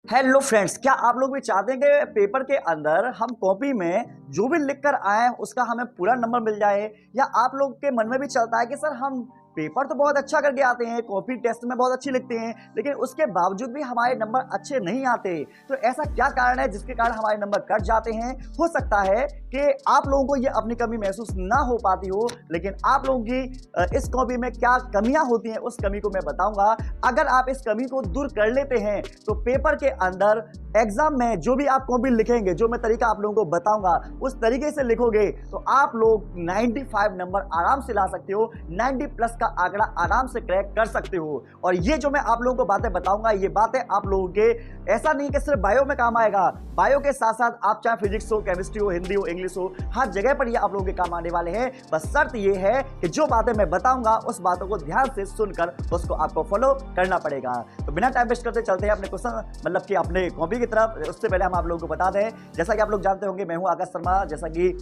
Hello friends, क्या आप लोग भी चाहते हैं कि पेपर के अंदर हम कॉपी में जो भी लिख कर आए उसका हमें पूरा नंबर मिल जाए। या आप लोग के मन में भी चलता है कि सर हम पेपर तो बहुत अच्छा करके आते हैं, कॉपी टेस्ट में बहुत अच्छी लिखते हैं, लेकिन उसके बावजूद भी हमारे नंबर अच्छे नहीं आते। तो ऐसा क्या कारण है जिसके कारण हमारे नंबर कट जाते हैं? हो सकता है कि आप लोगों को ये अपनी कमी महसूस ना हो पाती हो, लेकिन आप लोगों की इस कॉपी में क्या कमियां होती हैं उस कमी को मैं बताऊंगा। अगर आप इस कमी को दूर कर लेते हैं तो पेपर के अंदर एग्जाम में जो भी आप कॉपी लिखेंगे, जो मैं तरीका आप लोगों को बताऊंगा उस तरीके से लिखोगे तो आप लोग 95 नंबर आराम से ला सकते हो, 90 प्लस का आंकड़ा आराम से क्रैक कर सकते हो। और ये जो मैं आप लोगों को बातें बताऊंगा, ये बातें आप लोगों के ऐसा नहीं कि सिर्फ बायो में काम आएगा, बायो के साथ साथ आप चाहे फिजिक्स हो, केमिस्ट्री हो, हिंदी हो, इंग्लिश हो, हर जगह पर ये आप लोगों के काम आने वाले हैं। बस शर्त ये है कि जो बातें मैं बताऊंगा उस बातों को ध्यान से सुनकर उसको आपको फॉलो करना पड़ेगा। तो बिना टाइम वेस्ट करते चलते हैं अपने क्वेश्चन मतलब कि अपने कॉपी की तरफ। उससे पहले हम आप लोगों को बता दें, जैसा कि आप लोग जानते होंगे मैं हूं आकाश शर्मा। जैसा कि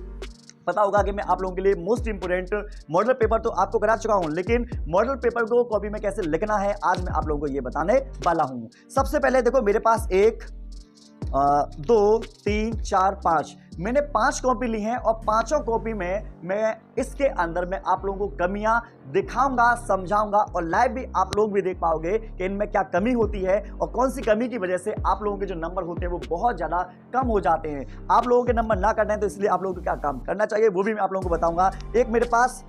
पता होगा कि मैं आप लोगों के लिए मोस्ट इंपोर्टेंट मॉडल पेपर तो आपको करा चुका हूं, लेकिन मॉडल पेपर को कॉपी में कैसे लिखना है आज मैं आप लोगों को ये बताने वाला हूं। सबसे पहले देखो, मेरे पास 1 2 3 4 5 मैंने 5 कॉपी ली हैं और पांचों कॉपी में मैं इसके अंदर में आप लोगों को कमियां दिखाऊंगा, समझाऊंगा और लाइव भी आप लोग भी देख पाओगे कि इनमें क्या कमी होती है और कौन सी कमी की वजह से आप लोगों के जो नंबर होते हैं वो बहुत ज्यादा कम हो जाते हैं। आप लोगों के नंबर ना कटने तो इसलिए आप लोगों को क्या काम करना चाहिए वो भी मैं आप लोगों को बताऊंगा। एक मेरे पास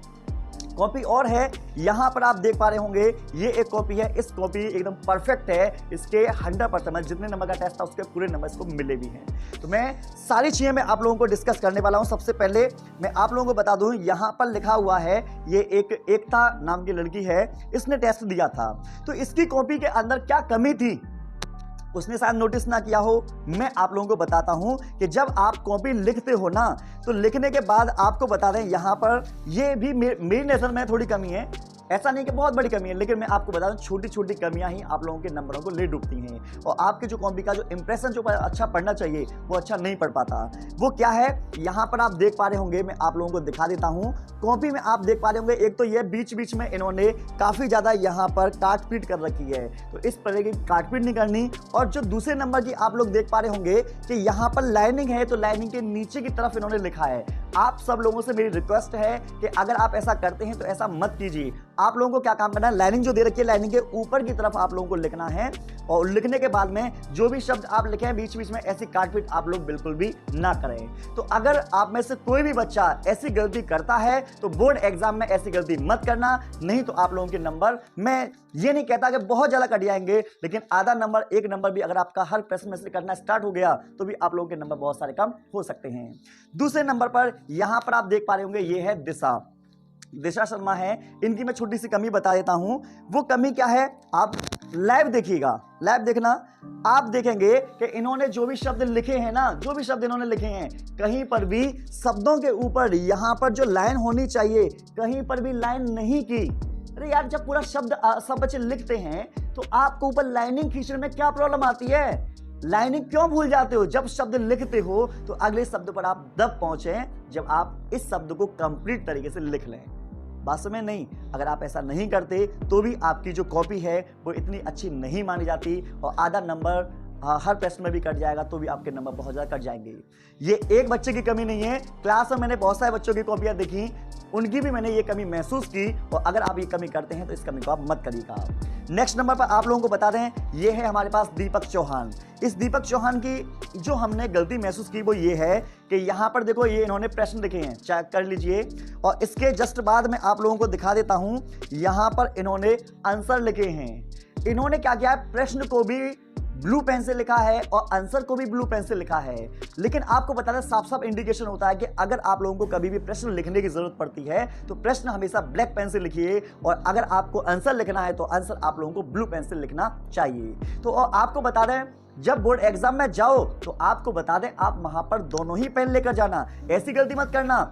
कॉपी और है, यहां पर आप देख पा रहे होंगे ये एक कॉपी है। इस कॉपी एकदम परफेक्ट है, इसके 100% जितने नंबर का टेस्ट था उसके पूरे नंबर इसको मिले भी हैं। तो मैं सारी चीजें मैं आप लोगों को डिस्कस करने वाला हूं। सबसे पहले मैं आप लोगों को बता दूं, यहां पर लिखा हुआ है ये एक एकता नाम की लड़की है, इसने टेस्ट दिया था। तो इसकी कॉपी के अंदर क्या कमी थी उसने शायद नोटिस ना किया हो। मैं आप लोगों को बताता हूं कि जब आप कॉपी लिखते हो ना तो लिखने के बाद आपको बता दें, यहां पर ये भी मेरी नजर में थोड़ी कमी है, ऐसा नहीं कि बहुत बड़ी कमी है, लेकिन मैं आपको बता दूं छोटी छोटी कमियां ही आप लोगों के नंबरों को ले डूबती हैं और आपके जो कॉपी का जो इंप्रेशन जो अच्छा पढ़ना चाहिए वो अच्छा नहीं पढ़ पाता। वो क्या है, यहां पर आप देख पा रहे होंगे, मैं आप लोगों को दिखा देता हूं। कॉपी में आप देख पा रहे होंगे, एक तो ये बीच बीच में इन्होंने काफी ज्यादा यहां पर काटपीट कर रखी है, तो इस तरह की काटपीट नहीं करनी। और जो दूसरे नंबर की आप लोग देख पा रहे होंगे कि यहां पर लाइनिंग है, तो लाइनिंग के नीचे की तरफ इन्होंने लिखा है। आप सब लोगों से मेरी रिक्वेस्ट है कि अगर आप ऐसा करते हैं तो ऐसा मत कीजिए। आप लोगों को क्या काम करना है, लाइनिंग जो दे रखी है लाइनिंग के ऊपर की तरफ आप लोगों को लिखना है और लिखने के बाद में जो भी शब्द आप लिखे हैं बीच बीच में ऐसी काटपीट आप लोग बिल्कुल भी ना करें। तो अगर आप में से कोई भी बच्चा ऐसी गलती करता है तो बोर्ड एग्जाम में ऐसी गलती मत करना, नहीं तो आप लोगों के नंबर, मैं ये नहीं कहता कि बहुत ज्यादा कट जाएंगे, लेकिन आधा नंबर, 1 नंबर भी अगर आपका हर प्रश्न में से करना स्टार्ट हो गया तो भी आप लोगों के नंबर बहुत सारे कम हो सकते हैं। दूसरे नंबर पर यहां पर आप देख पा रहे होंगे ये है दिशा शर्मा है, इनकी मैं छोटी सी कमी बता देता हूं। वो कमी क्या है, आप लाइव देखिएगा, लाइव देखना, आप देखेंगे कि इन्होंने जो भी शब्द लिखे हैं ना, जो भी शब्द इन्होंने लिखे हैं, कहीं पर भी शब्दों के ऊपर यहां पर जो लाइन होनी चाहिए कहीं पर भी लाइन नहीं की। अरे यार, जब पूरा शब्द सब बच्चे लिखते हैं तो आपको ऊपर लाइनिंग खींचने में क्या प्रॉब्लम आती है? लाइनिंग क्यों भूल जाते हो? जब शब्द लिखते हो तो अगले शब्द पर आप तब पहुंचे जब आप इस शब्द को कंप्लीट तरीके से लिख लें। वास्तव में नहीं, अगर आप ऐसा नहीं करते तो भी आपकी जो कॉपी है वो इतनी अच्छी नहीं मानी जाती और आधा नंबर हर प्रश्न में भी कट जाएगा तो भी आपके नंबर बहुत ज्यादा कट जाएंगे। ये एक बच्चे की कमी नहीं है, क्लास में मैंने बहुत सारे बच्चों की कॉपियां देखी, उनकी भी मैंने ये कमी महसूस की और अगर आप ये कमी करते हैं तो इस कमी को आप मत करिएगा। नेक्स्ट नंबर पर आप लोगों को बता दें, ये है हमारे पास दीपक चौहान। इस दीपक चौहान की जो हमने गलती महसूस की वो ये है कि यहाँ पर देखो ये इन्होंने प्रश्न लिखे हैं, चेक कर लीजिए, और इसके जस्ट बाद में आप लोगों को दिखा देता हूं, यहाँ पर इन्होंने आंसर लिखे हैं। इन्होंने क्या किया है, प्रश्न को भी ब्लू पेन से लिखा है और आंसर को भी ब्लू पेन से लिखा है। लेकिन आपको बता दें, साफ साफ इंडिकेशन होता है कि अगर आप लोगों को कभी भी प्रश्न लिखने की जरूरत पड़ती है तो प्रश्न हमेशा ब्लैक पेन से लिखिए और अगर आपको आंसर लिखना है तो आंसर आप लोगों को ब्लू पेन से लिखना चाहिए। तो आपको बता दें, जब बोर्ड एग्जाम में जाओ तो आपको बता दें, आप वहां पर दोनों ही पेन लेकर जाना। ऐसी गलती मत करना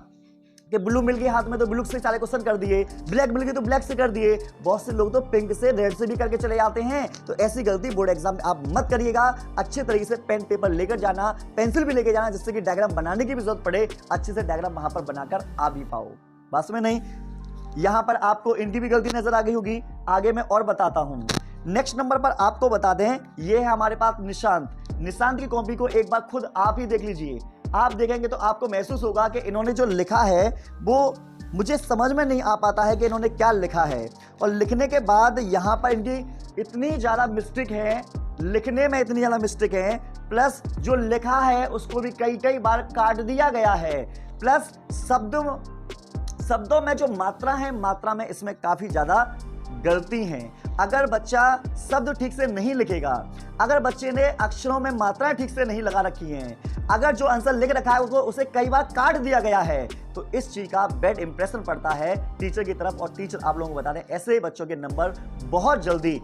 कि ब्लू मिल गई हाथ में तो ब्लू से सारे क्वेश्चन कर दिए, ब्लैक मिल गई तो ब्लैक से कर दिए। बहुत से लोग तो पिंक से, रेड से भी करके चले जाते हैं। तो ऐसी गलती बोर्ड एग्जाम में आप मत करिएगा। अच्छे तरीके से पेन पेपर लेकर जाना, पेंसिल भी लेकर जाना, जिससे कि डायग्राम बनाने की भी जरूरत पड़े, अच्छे से डायग्राम वहां पर बनाकर आ भी पाओ। बस में नहीं, यहां पर आपको इनकी भी गलती नजर आ गई होगी, आगे मैं और बताता हूं। नेक्स्ट नंबर पर आपको बता दें, ये है हमारे पास निशांत की कॉपी को एक बार खुद आप ही देख लीजिए। आप देखेंगे तो आपको महसूस होगा कि इन्होंने जो लिखा है वो मुझे समझ में नहीं आ पाता है कि इन्होंने क्या लिखा है। और लिखने के बाद यहाँ पर इनकी इतनी ज़्यादा मिस्टेक है, लिखने में इतनी ज़्यादा मिस्टेक है, प्लस जो लिखा है उसको भी कई बार काट दिया गया है, प्लस शब्दों में जो मात्रा है, मात्रा में इसमें काफ़ी ज़्यादा गलती है। अगर बच्चा शब्द ठीक से नहीं लिखेगा, अगर बच्चे ने अक्षरों में मात्राएं ठीक से नहीं लगा रखी हैं, अगर जो आंसर लिख रखा है उसको उसे कई बार काट दिया गया है, तो इस चीज का बैड इंप्रेशन पड़ता है टीचर की तरफ। और टीचर आप लोगों को बता दें, ऐसे बच्चों के नंबर बहुत जल्दी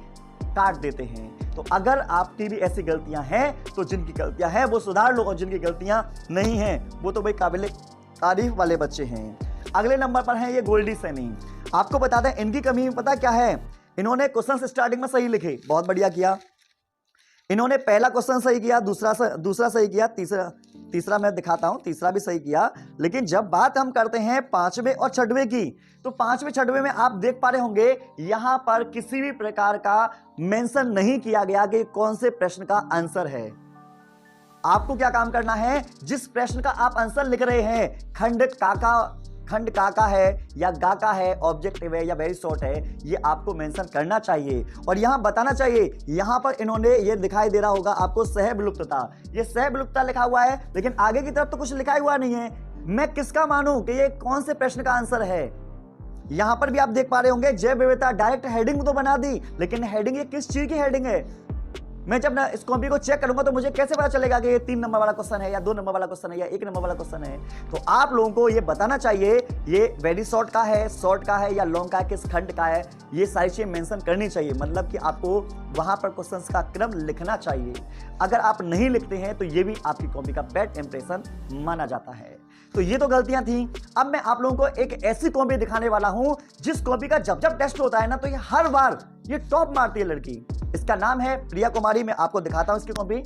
काट देते हैं। तो अगर आपकी भी ऐसी गलतियां हैं तो जिनकी गलतियां हैं वो सुधार लो, और जिनकी गलतियां नहीं हैं वो तो भाई काबिल तारीफ वाले बच्चे हैं। अगले नंबर पर है ये गोल्डी सैनी। आपको बता दें इनकी कमी पता क्या है, इन्होंने क्वेश्चन स्टार्टिंग में सही लिखे, बहुत बढ़िया किया। इन्होंने पहला क्वेश्चन सही किया, दूसरा सही किया, तीसरा मैं दिखाता हूं, तीसरा भी सही किया। लेकिन जब बात हम करते हैं पांचवें और छठवें की, तो पांचवें छठवें में आप देख पा रहे होंगे यहां पर किसी भी प्रकार का मेंशन नहीं किया गया कि कौन से प्रश्न का आंसर है। आपको क्या काम करना है, जिस प्रश्न का आप आंसर लिख रहे हैं, खंड काका है या गाका है, ऑब्जेक्टिव है या वेरी शॉर्ट है, ये आपको मेंशन करना चाहिए और यहां बताना चाहिए। यहां पर इन्होंने ये दिखाई दे रहा होगा आपको सहविलुप्तता, ये सहविलुप्तता लिखा हुआ है, लेकिन आगे की तरफ तो कुछ लिखा हुआ नहीं है। मैं किसका मानूं कि ये कौन से प्रश्न का आंसर है। यहां पर भी आप देख पा रहे होंगे जैव विविधता, डायरेक्ट हेडिंग तो बना दी, लेकिन हेडिंग ये किस चीज की हेडिंग है। मैं जब ना इस कॉपी को चेक करूंगा तो मुझे कैसे पता चलेगा कि ये 3 नंबर वाला क्वेश्चन है या 2 नंबर वाला क्वेश्चन है या 1 नंबर वाला क्वेश्चन है। तो आप लोगों को ये बताना चाहिए ये वेरी शॉर्ट का है या लॉन्ग का है, किस खंड का है, ये सारी चीजें मेंशन करनी चाहिए। मतलब कि आपको वहां पर क्वेश्चंस का क्रम लिखना चाहिए। अगर आप नहीं लिखते हैं तो ये भी आपकी कॉपी का बैड इंप्रेशन माना जाता है। तो ये तो गलतियां थी। अब मैं आप लोगों को एक ऐसी कॉपी दिखाने वाला हूं जिस कॉपी का जब टेस्ट होता है ना तो ये हर बार ये टॉप मारती है लड़की। इसका नाम है प्रिया कुमारी। मैं आपको दिखाता हूं इसकी कॉपी।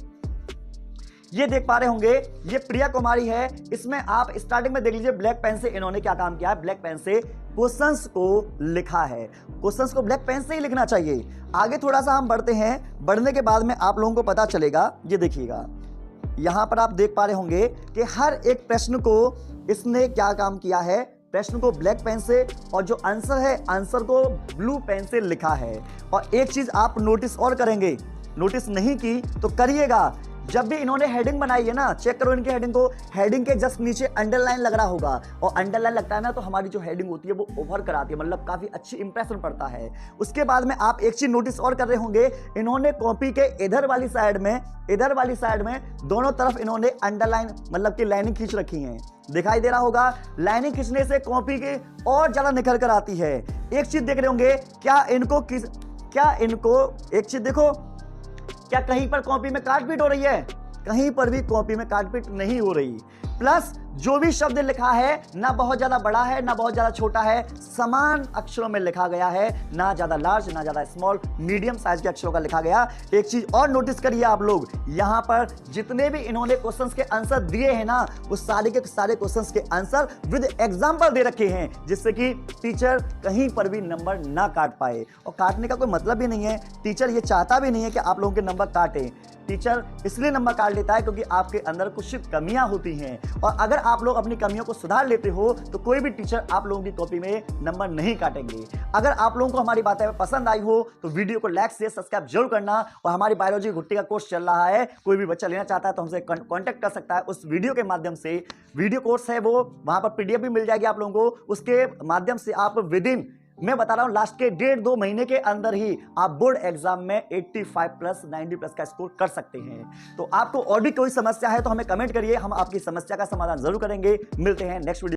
ये देख पा रहे होंगे ये प्रिया कुमारी है। इसमें आप स्टार्टिंग में देख लीजिए ब्लैक पेन से इन्होंने क्या काम किया है, ब्लैक पेन से क्वेश्चंस को लिखा है। क्वेश्चंस को ब्लैक पेन से ही लिखना चाहिए। आगे थोड़ा सा हम बढ़ते हैं, बढ़ने के बाद में आप लोगों को पता चलेगा। ये देखिएगा यहां पर आप देख पा रहे होंगे कि हर एक प्रश्न को इसने क्या काम किया है, प्रश्न को ब्लैक पेन से और जो आंसर है आंसर को ब्लू पेन से लिखा है। और एक चीज आप नोटिस और करेंगे, नोटिस नहीं की तो करिएगा, जब भी इन्होंने हेडिंग बनाई है ना, चेक करो इनकी हेडिंग को, हेडिंग के जस्ट नीचे अंडरलाइन लग रहा होगा और अंडरलाइन लगता है ना तो हमारी जो हेडिंग होती है वो ओवर कराती है, मतलब काफी अच्छी इंप्रेशन पड़ता है। उसके बाद में आप एक चीज नोटिस और कर रहे होंगे, इन्होंने कॉपी के इधर वाली साइड में दोनों तरफ इन्होंने अंडरलाइन मतलब कि लाइनिंग खींच रखी है। दिखाई दे रहा होगा, लाइनिंग खींचने से कॉपी की और ज्यादा निखर कर आती है। एक चीज देख रहे होंगे, क्या इनको एक चीज देखो, क्या कहीं पर कॉपी में काटपीट हो रही है? कहीं पर भी कॉपी में काटपीट नहीं हो रही। प्लस जो भी शब्द लिखा है ना बहुत ज्यादा बड़ा है ना बहुत ज्यादा छोटा है, समान अक्षरों में लिखा गया है, ना ज्यादा लार्ज ना ज्यादा स्मॉल, मीडियम साइज के अक्षरों का लिखा गया। एक चीज और नोटिस करिए आप लोग, यहां पर जितने भी इन्होंने क्वेश्चंस के आंसर दिए हैं ना, वो सारे के सारे क्वेश्चंस के आंसर विद एग्जांपल दे रखे हैं, जिससे कि टीचर कहीं पर भी नंबर ना काट पाए। और काटने का कोई मतलब भी नहीं है, टीचर ये चाहता भी नहीं है कि आप लोगों के नंबर काटे। टीचर इसलिए नंबर काट लेता है क्योंकि आपके अंदर कुछ कमियां होती हैं, और अगर आप लोग अपनी कमियों को सुधार लेते हो तो कोई भी टीचर आप लोगों की कॉपी में नंबर नहीं काटेंगे। अगर आप लोगों को हमारी बातें पसंद आई हो तो वीडियो को लाइक से सब्सक्राइब जरूर करना। और हमारी बायोलॉजी घुट्टी का कोर्स चल रहा है, कोई भी बच्चा लेना चाहता है तो हमसे कांटेक्ट कर सकता है उस वीडियो के माध्यम से। वीडियो कोर्स है वो, वहां पर पीडीएफ भी मिल जाएगी आप लोगों को, उसके माध्यम से आप विदिन, मैं बता रहा हूं लास्ट के 1.5-2 महीने के अंदर ही आप बोर्ड एग्जाम में 85+, 90+ का स्कोर कर सकते हैं। तो आपको और भी कोई समस्या है तो हमें कमेंट करिए, हम आपकी समस्या का समाधान जरूर करेंगे। मिलते हैं नेक्स्ट वीडियो।